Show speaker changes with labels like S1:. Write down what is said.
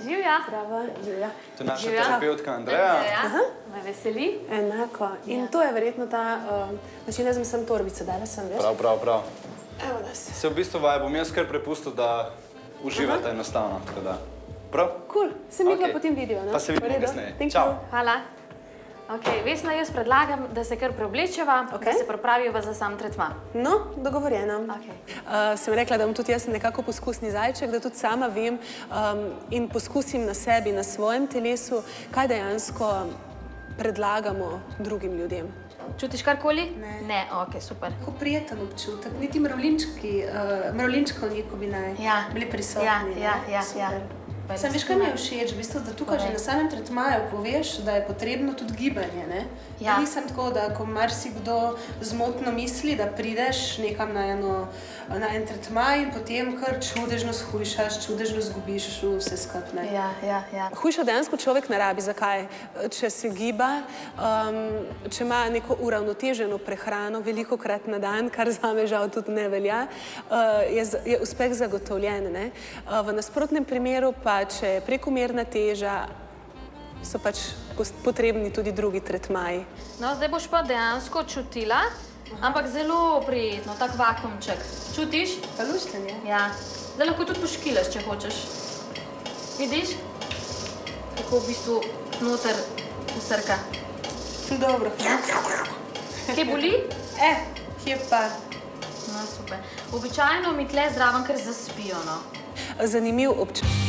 S1: Živja.
S2: Zdravo. Živja.
S3: To je naša terapeutka Andreja.
S1: Me veseli.
S2: Enako. In to je verjetno ta način, jaz sem torbico dala sem, veš?
S3: Prav.
S2: Evo nas.
S3: Se v bistvu vaj bom jaz kar prepustil, da uživate enostavno, tako da. Prav?
S2: Cool. Se mi pa potem vidijo, ne?
S3: Pa se vidimo kasneje.
S2: Čau.
S1: Hvala. Vesna, jaz predlagam, da se kar preoblečeva, da se pripraviva za sam tretma.
S2: No, dogovorjeno. Sem rekla, da bom tudi jaz nekako poskusni zajček, da tudi sama vem in poskusim na sebi, na svojem telesu, kaj dejansko predlagamo drugim ljudem.
S1: Čutiš karkoli?
S4: Ne.
S1: Ne, ok, super.
S4: Tako prijeten občutek, niti mravljinčkov niko bi naj bili prisotni.
S1: Ja.
S4: Sam veš, kaj mi je všeč, v bistvu, da tukaj že na samem tretmaju poveš, da je potrebno tudi gibanje, ne? Da nisem tako, da ko marsikdo zmotno misli, da prideš nekam na en tretmaj in potem kar čudežno shujšaš, čudežno zgubiš vse skupaj.
S1: Ja.
S2: Hujša dejansko človek ne rabi. Zakaj? Če se giba, če ima neko uravnoteženo prehrano velikokrat na dan, kar zame žal tudi ne velja, je uspeh zagotovljen, ne? V nasprotnem primeru pa, če je prekomerna teža, so pač potrebni tudi drugi tretmaji.
S1: No, zdaj boš pa dejansko čutila, ampak zelo prijetno, tak vakuumček. Čutiš?
S4: Pa luštenje?
S1: Ja. Zdaj lahko tudi poškilaš, če hočeš. Vidiš? Kako v bistvu noter usrka.
S4: Dobro.
S1: Kje boli?
S4: Kje pa?
S1: No, super. Običajno mi tle zraven kar zaspijo, no.
S2: Zanimiv občutek.